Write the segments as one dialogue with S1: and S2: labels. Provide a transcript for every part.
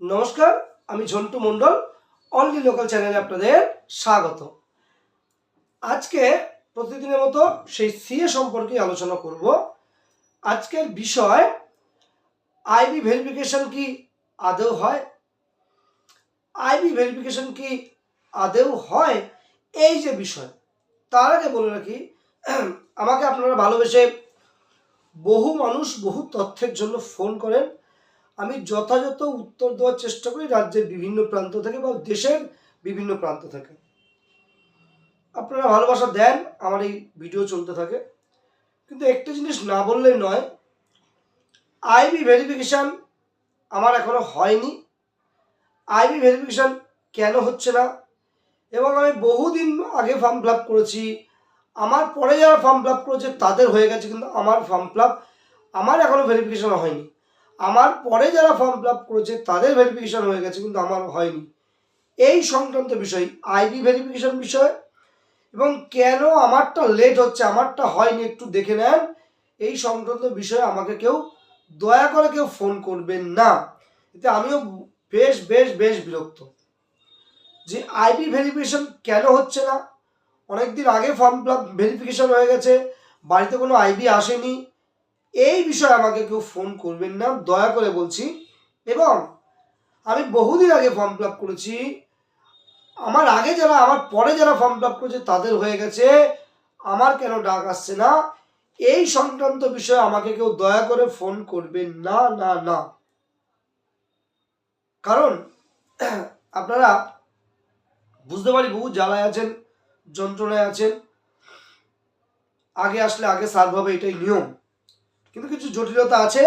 S1: নমস্কার, আমি ঝন্টু মণ্ডল, only local চ্যানেলে আপনাদের স্বাগত। আজকে প্রতিদিনের মতো সেই সিএ সম্পর্কে আলোচনা করব। আজকের বিষয় আইবি ভেরিফিকেশন কি আদৌ হয়, আইবি ভেরিফিকেশন কি আদৌ হয়, এই যে বিষয়। তার আগে বলে রাখি, আমাকে আপনারা ভালোবেসে বহু মানুষ বহু তথ্যের জন্য ফোন করেন। আমি যথাযথ উত্তর দেওয়ার চেষ্টা করি রাজ্যের বিভিন্ন প্রান্ত থেকে বা দেশের বিভিন্ন প্রান্ত থেকে। আপনারা ভালোবাসা দেন, আমার এই ভিডিও চলতে থাকে। কিন্তু একটা জিনিস না বললেই নয়, আইবি ভেরিফিকেশান আমার এখনো হয়নি। আইবি ভেরিফিকেশান কেন হচ্ছে না, এবং আমি বহুদিন আগে ফর্ম ফিল আপ করেছি, আমার পরে যারা ফর্ম ফিল আপ করেছে তাদের হয়ে গেছে, কিন্তু আমার ফর্ম ফিল আপ আমার এখনো ভেরিফিকেশান হয়নি। আমার পরে যারা ফর্ম ফিল আপ করেছে তাদের ভেরিফিকেশান হয়ে গেছে, কিন্তু আমার হয়নি। এই সংক্রান্ত বিষয়, আইবি ভেরিফিকেশান বিষয়, এবং কেন আমারটা লেট হচ্ছে, আমারটা হয়নি, একটু দেখে নেন। এই সংক্রান্ত বিষয়ে আমাকে কেউ দয়া করে কেউ ফোন করবেন না, এতে আমিও বেশ বেশ বেশ বিরক্ত যে আইবি ভেরিফিকেশান কেন হচ্ছে না। অনেকদিন আগে ফর্ম ফিল আপ ভেরিফিকেশান হয়ে গেছে, বাড়িতে কোনো আইবি আসেনি। এই বিষয়ে আমাকে কেউ ফোন করবেন না, দয়া করে বলছি। এবং আমি বহুদিন আগে ফর্ম ফিল আপ করেছি, আমার আগে যারা, আমার পরে যারা ফর্ম ফিল আপ করেছে তাদের হয়ে গেছে, আমার কেন ডাক আসছে না, এই সংক্রান্ত বিষয়ে আমাকে কেউ দয়া করে ফোন করবেন না না না। কারণ আপনারা বুঝতে পারি বহু জ্বালায় আছেন, যন্ত্রণায় আছেন। আগে আসলে আগে সার্ভ হবে, এটাই নিয়ম। কিন্তু কিছু জটিলতা আছে।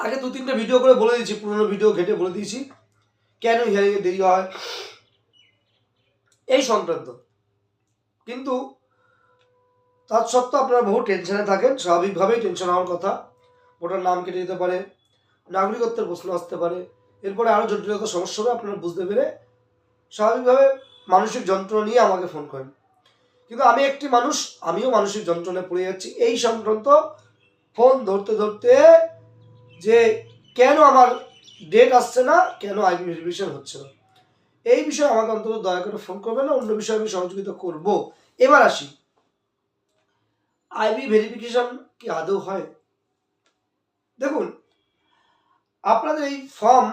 S1: আগে 2-3টা ভিডিও করে বলে দিয়েছি, পুরোনো ভিডিও ঘেটে বলে দিয়েছি কেন হিয়ারিংয়ে দেরি হয় এই সংক্রান্ত। কিন্তু তৎসত্ত্বেও আপনারা বহু টেনশনে থাকেন, স্বাভাবিকভাবেই টেনশন হওয়ার কথা। ভোটার নাম কেটে যেতে পারে, নাগরিকত্বের প্রশ্ন আসতে পারে, এরপরে আরও জটিলতা সমস্যা হবে, আপনারা বুঝতে পেরে স্বাভাবিকভাবে মানসিক যন্ত্রণা নিয়ে আমাকে ফোন করেন। কিন্তু আমি একটি মানুষ, আমিও মানসিক যন্ত্রণায় পড়ে যাচ্ছি এই সংক্রান্ত ফোন ধরতে ধরতে, যে কেন আমার ডেট আসছে না, কেন আইবি ভেরিফিকেশন হচ্ছে না। এই বিষয়ে আমাকে অন্তত দয়া করে ফোন করবেন না, অন্য বিষয়ে আমি সহযোগিতা করব। এবার আসি, আইবি ভেরিফিকেশন কি আদৌ হয়। দেখুন, আপনাদের এই ফর্ম,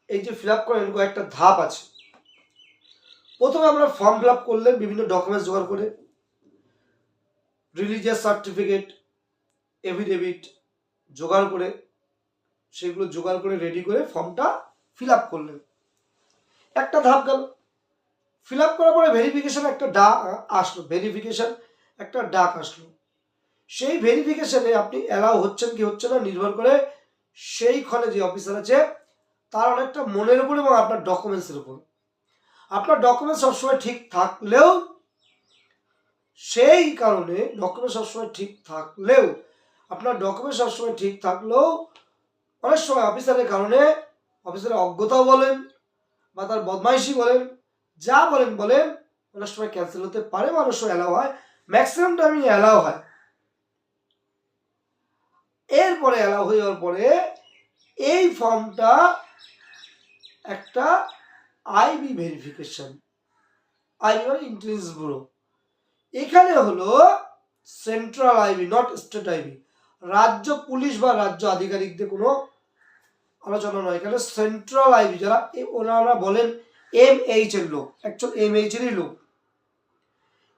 S1: এই যে ফিল আপ করেন, কয়েকটা ধাপ আছে। প্রথমে আমরা ফর্ম ফিল আপ করলেন বিভিন্ন ডকুমেন্টস জোগাড় করে, রিলিজিয়াস সার্টিফিকেট, এফিডেভিট জোগাড় করে, সেগুলো জোগাড় করে রেডি করে ফর্মটা ফিল আপ করলেন। একটা ধাপ গেল। ফিল আপ করার পরে ভেরিফিকেশন একটা ডাক আসলো, ভেরিফিকেশন একটা ডাক আসলো। সেই ভেরিফিকেশনে আপনি অ্যালাউ হচ্ছেন কি হচ্ছে না নির্ভর করে সেইখানে যে অফিসার আছে তার অনেকটা মনের উপর এবং আপনার ডকুমেন্টসের উপর। আপনার ডকুমেন্টস সবসময় ঠিক থাকলেও, সেই কারণে ডকুমেন্ট সবসময় ঠিক থাকলেও, আপনার ডকুমেন্ট সবসময় ঠিক থাকলেও অনেক সময় অফিসারের কারণে, অফিসারের অজ্ঞতাও বলেন বা তার বদমাইশি বলেন, যা বলেন বলেন, অনেক সময় ক্যান্সেল হতে পারে, অনেক সময় অ্যালাউ হয়, ম্যাক্সিমাম টাইমই অ্যালাউ হয়। এরপরে অ্যালাউ হয়ে যাওয়ার পরে এই ফর্মটা একটা আইবি ভেরিফিকেশন, আইবি মানে ইন্টেলিজেন্স ব্যুরো। এখানে হলো central IB, not state IB. রাজ্য পুলিশ বা রাজ্য আধিকারিকদের কোনো আলোচনা নয়, এখানে সেন্ট্রাল আইবি যারা, ওনারা বলেন MH এর লোক, অ্যাকচুয়াল MH এরই লোক,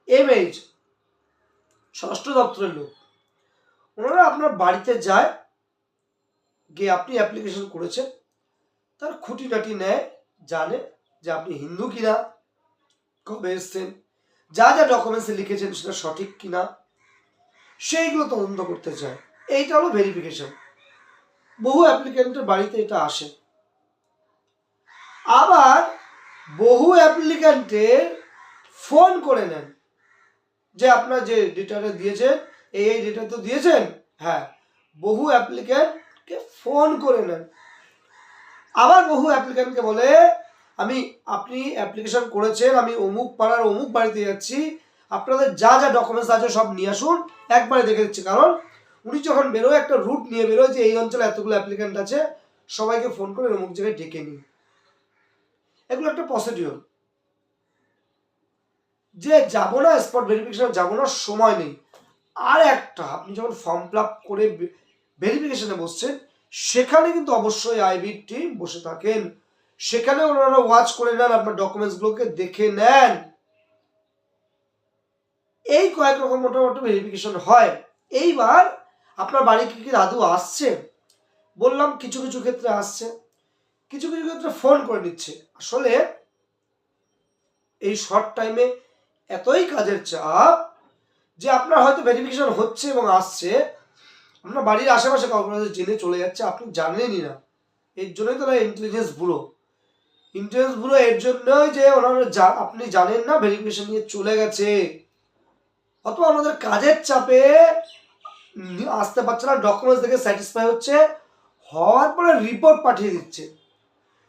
S1: MH ষষ্ঠ দপ্তরের লোক। ওনারা আপনার বাড়িতে যায়, গিয়ে আপনি অ্যাপ্লিকেশন করেছেন তার খুঁটিনাটি নেয়, জানে যে আপনি হিন্দু কিনা, কবে এসছেন, যা যা ডকুমেন্টসে লিখেছেন সেটা সঠিক কিনা, সেইগুলো তদন্ত করতে চায়। এইটা হলো ভেরিফিকেশন। বহু অ্যাপ্লিকেন্টের বাড়িতে এটা আসে। আবার বহু অ্যাপ্লিকেন্টের ফোন করে নেন যে আপনার যে ডেটাটা দিয়েছেন, এই ডেটা তো দিয়েছেন, হ্যাঁ। বহু অ্যাপ্লিকেন্টকে ফোন করে নেন। আবার বহু অ্যাপ্লিকেন্টকে বলে, আপনি অ্যাপ্লিকেশন করেছেন, আমি অমুক পাড়ার অমুক বাড়িতে যাচ্ছি, আপনাদের যা যা ডকুমেন্টস আছে সব নিয়ে আসুন, একবারে দেখে দিচ্ছি। কারণ উনি যখন বেরোয় একটা রুট নিয়ে বেরোয় যে এই অঞ্চলে এতগুলো অ্যাপ্লিকেন্ট আছে, সবাইকে ফোন করে অমুক জায়গায় ডেকে নিই, এগুলো একটা প্রসিডিওর। যে যাবো না স্পট ভেরিফিকেশন যাবো না, সময় নেই। আর একটা, আপনি যখন ফর্ম ফিল আপ করে ভেরিফিকেশনে বসছেন, সেখানে কিন্তু অবশ্যই আইবির টিম বসে থাকেন, সেখানে ওনারা ওয়াচ করে নেন, আপনার ডকুমেন্টসগুলোকে দেখে নেন। এই কয়েক রকম মোটামুটি ভেরিফিকেশন হয়। এইবার আপনার বাড়ি কি দাদু আসছে, বললাম কিছু কিছু ক্ষেত্রে আসছে, কিছু কিছু ক্ষেত্রে ফোন করে নিচ্ছে। আসলে এই শর্ট টাইমে এতই কাজের চাপ যে আপনার হয়তো ভেরিফিকেশন হচ্ছে এবং আসছে, আপনার বাড়ির আশেপাশে কাউকে জেনে চলে যাচ্ছে, আপনি জানেনই না। এর জন্যই তো ইন্টেলিজেন্স ব্যুরো। ইন্টেলিজেন্স ব্যুরো এর জন্যই যে ওনারা আপনি জানেন না ভেরিফিকেশন নিয়ে চলে গেছে, অথবা আমাদের কাজের চাপে আসতে পারছে না, ডকুমেন্টস দেখে স্যাটিসফাই হচ্ছে, হওয়ার পরে রিপোর্ট পাঠিয়ে দিচ্ছে,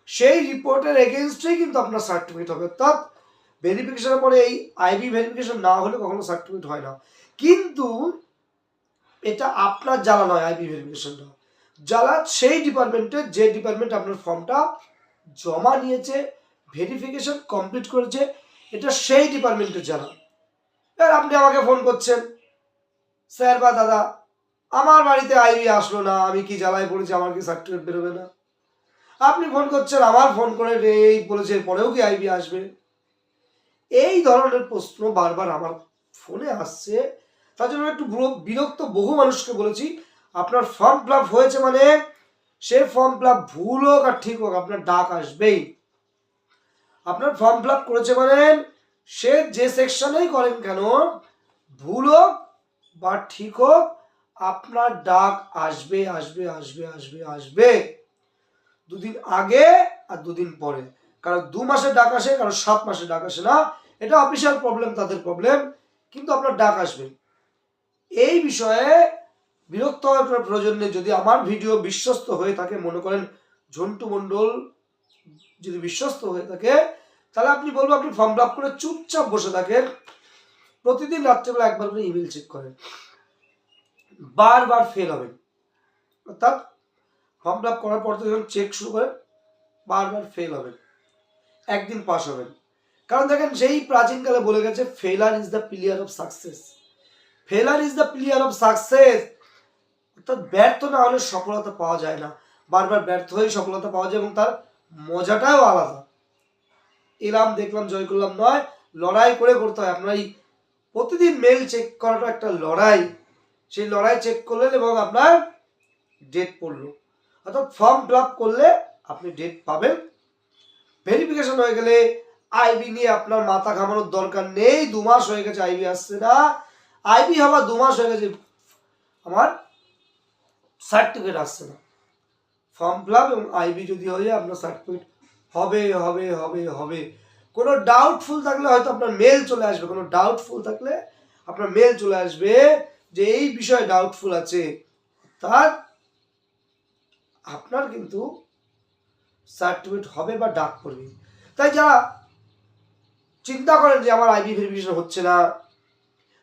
S1: সেই রিপোর্টের এগেনস্টেই কিন্তু আপনার সার্টিফিকেট হবে। অর্থাৎ ভেরিফিকেশনের পরে এই আইবি ভেরিফিকেশন না হলে কখনো সার্টিফিকেট হয় না। কিন্তু এটা আপনার জ্বালা নয়, আইবি ভেরিফিকেশনটা জ্বালা সেই ডিপার্টমেন্টের, যে ডিপার্টমেন্ট আপনার ফর্মটা জমা নিয়েছে, ভেরিফিকেশন কমপ্লিট করেছে, এটা সেই ডিপার্টমেন্টের জ্বালা। এবার আপনি আমাকে ফোন করছেন, স্যার বা দাদা আমার বাড়িতে আইবি আসলো না, আমি কি জ্বালায় পড়েছি, আমার কি সার্টিফিকেট বেরোবে না? আপনি ফোন করছেন, আমার ফোন করে এই বলেছে পরেও কি আইবি আসবে? এই ধরনের প্রশ্ন বারবার আমার ফোনে আসছে। তার জন্য একটু বিরক্ত, বহু মানুষকে বলেছি আপনার ফর্ম ফিল আপ হয়েছে মানে সে ফর্ম ফিল আপ ভুল হোক আর ঠিক হোক আপনার ডাক আসবেই। আপনার ফর্ম ফিল আপ করেছে মানে সে যে সেকশনেই করেন কেন, ভুল হোক বা ঠিক হোক, আপনার ডাক আসবে আসবে আসবে আসবে আসবে। দুদিন আগে আর দুদিন পরে, কারণ 2 মাসের ডাক আসে, কারণ 7 মাসের ডাক আসে না, এটা অফিসিয়াল প্রবলেম, তাদের প্রবলেম, কিন্তু আপনার ডাক আসবে। এই বিষয়ে বিরক্ত হওয়ার প্রয়োজন নেই। যদি আমার ভিডিও বিশ্বস্ত হয়ে থাকে, মনে করেন ঝন্টু মণ্ডল যদি বিশ্বস্ত হয়ে থাকে, তাহলে আপনি বলবো আপনি ফর্ম ফিল আপ করে চুপচাপ বসে থাকেন, প্রতিদিন রাত্রেবেলা একবার করে ইমেল চেক করেন, বারবার ফেল হবেন। অর্থাৎ ফর্ম ফিল আপ করার পর থেকে যখন চেক শুরু করেন, বারবার ফেল হবেন, একদিন পাস হবেন। কারণ দেখেন, সেই প্রাচীনকালে বলে গেছে ফেলার is the pillar of success. ফেলার is the pillar of success, অর্থাৎ ব্যর্থ না হলে সফলতা পাওয়া যায় না, বারবার ব্যর্থ হয়ে সফলতা পাওয়া যায়, এবং তার মজাটাও আলাদা। এলাম দেখলাম জয় করলাম নয়, লড়াই করে করতে হয়। আপনার এই প্রতিদিন মেল চেক করাটা একটা লড়াই, সেই লড়াই চেক করলেন এবং আপনার ডেট পড়লো। অর্থাৎ ফর্ম ফিল আপ করলে আপনি ডেট পাবেন। ভেরিফিকেশন হয়ে গেলে আইবি নিয়ে আপনার মাথা ঘামানোর দরকার নেই। 2 মাস হয়ে গেছে আইবি আসছে না, আইবি হওয়া 2 মাস হয়ে গেছে, আমার সার্টিফিকেট আসছে না। ফর্ম ফিল আপ এবং আইবি যদি হয়ে যায়, আপনার সার্টিফিকেট হবে হবে হবে হবে। কোনো ডাউটফুল থাকলে হয়তো আপনার মেল চলে আসবে, কোনো ডাউটফুল থাকলে আপনার মেল চলে আসবে যে এই বিষয়ে ডাউটফুল আছে, তার আপনার কিন্তু সার্টিফিকেট হবে বা ডাক পড়বে। তাই যারা চিন্তা করেন যে আমার আইবি ভেরিফিকেশন হচ্ছে না,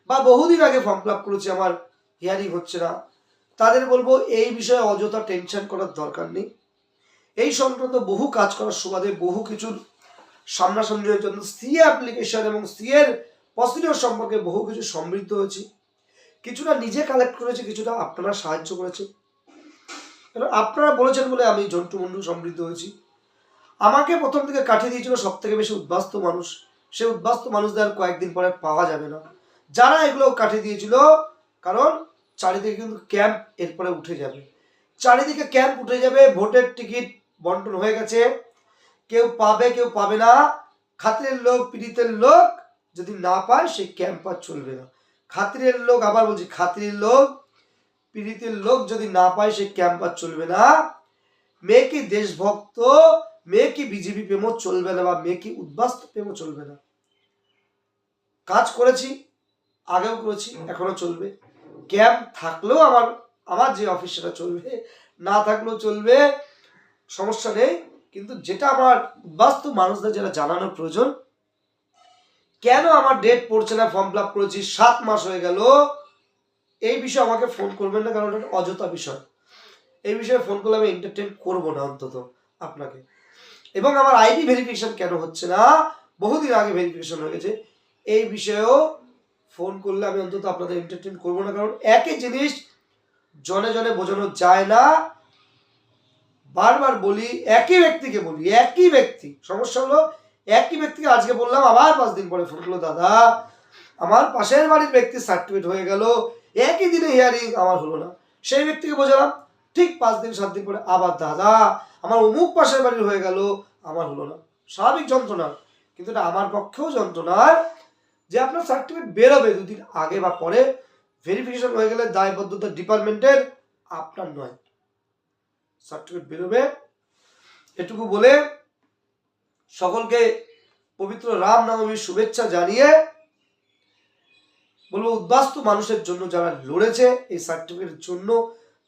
S1: বা বহুদিন আগে ফর্ম ফিল আপ করেছি আমার হিয়ারিং হচ্ছে না, তাদের বলবো এই বিষয়ে অযথা টেনশন করার দরকার নেই। এই সংক্রান্ত বহু কাজ করার সুবাদে, বহু কিছুর সামনাসামনির জন্য সিএ অ্যাপ্লিকেশন এবং সিএর প্রসিডিওর সম্পর্কে বহু কিছু সমৃদ্ধ হয়েছে। কিছুটা নিজে কালেক্ট করেছে, কিছুটা আপনারা সাহায্য করেছে, আপনারা বলেছেন বলে আমি ঝন্টু মন্ডল সমৃদ্ধ হয়েছি। আমাকে প্রথম থেকে কাঠিয়ে দিয়েছিল সব থেকে বেশি উদ্বাস্তু মানুষ, সে উদ্বাস্তু মানুষদের কয়েকদিন পরে পাওয়া যাবে না, যারা এগুলো কাঠিয়ে দিয়েছিল। কারণ চারিদিকে কিন্তু ক্যাম্প এরপরে উঠে যাবে, চারিদিকে ক্যাম্প উঠে যাবে, ভোটের টিকিট বন্টন হয়ে গেছে, কেউ পাবে কেউ পাবে না, খাতিরের লোক পীড়িতের লোক যদি না পায় সেই ক্যাম্প আর চলবে না। খাতিরের লোক, আবার বলছি খাতিরের লোক পীড়িতের লোক যদি না পায় সেই ক্যাম্প আর চলবে না। মেয়ে কি দেশভক্ত, মেয়ে কি বিজেপি প্রেমও চলবে না, বা মেয়ে কি উদ্বাস্তু প্রেমও চলবে না। কাজ করেছি, আগেও করেছি, এখনো চলবে। ক্যাম্প থাকলেও আমার যে অফিস সেটা চলবে, না থাকলেও চলবে, সমস্যা নেই। কিন্তু যেটা আমার উদ্বাস্তু মানুষদের যেটা জানানোর প্রয়োজন, কেন আমার ডেট পড়ছে না, ফর্ম ফিল আপ করেছি 7 মাস হয়ে গেল, এই বিষয়ে আমাকে ফোন করবেন না, কারণ এটা অযথা বিষয়। এই বিষয়ে ফোন করলে আমি এন্টারটেন করবো না অন্তত আপনাকে। এবং আমার আইডি ভেরিফিকেশন কেন হচ্ছে না, বহুদিন আগে ভেরিফিকেশন হয়ে গেছে, এই বিষয়েও ফোন করলে আমি অন্তত আপনাদের এন্টারটেন করবো না। কারণ একই জিনিস জনে জনে বোঝানো যায় না। বারবার বলি, একই ব্যক্তিকে বলি, একই ব্যক্তি, সমস্যা হলো একই ব্যক্তিকে আজকে বললাম, আবার 5 দিন পরে ফোন করলো, দাদা আমার পাশের বাড়ির ব্যক্তির সার্টিফিকেট হয়ে গেল, একই দিনে হিয়ারিং, আমার হলো না। সেই ব্যক্তিকে বোঝালাম, ঠিক 5 দিন 7 দিন পরে আবার, দাদা আমার অমুক পাশের বাড়ির হয়ে গেল, আমার হলো না। স্বাভাবিক যন্ত্রণা, কিন্তু এটা আমার পক্ষেও যন্ত্রণার যে আপনার সার্টিফিকেট বেরোবে 2 দিন আগে বা পরে, ভেরিফিকেশন হয়ে গেলে দায়বদ্ধতা ডিপার্টমেন্টের, আপনার নয়। সার্টিফিকেট বেরোবে, এটুকু বলে সকলকে পবিত্র রামনবমীর শুভেচ্ছা জানিয়ে বলবো, উদ্বাস্তু মানুষের জন্য যারা লড়েছে এই সার্টিফিকেটের জন্য,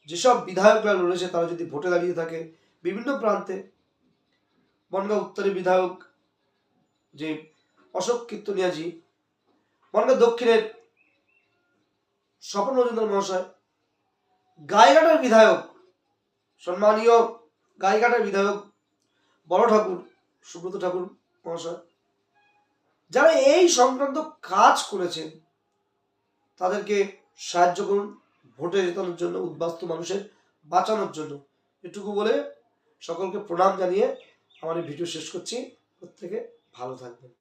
S1: যেসব বিধায়করা লড়েছে তারা যদি ভোটে দাঁড়িয়ে থাকে বিভিন্ন প্রান্তে, বনগাঁ উত্তরের বিধায়ক যে অশোক কীর্তনিয়াজি, বনগাঁ দক্ষিণের স্বপন মজুমদার মহাশয়, গাইঘাটার বিধায়ক সম্মানীয় গাইঘাটার বিধায়ক বড় ঠাকুর সুব্রত ঠাকুর মহাশয়, যারা এই সংক্রান্ত কাজ করেছেন তাদেরকে সাহায্য করুন ভোটে জেতানোর জন্য, উদ্বাস্তু মানুষের বাঁচানোর জন্য। এটুকু বলে সকলকে প্রণাম জানিয়ে আমার এই ভিডিও শেষ করছি। প্রত্যেকে ভালো থাকবেন।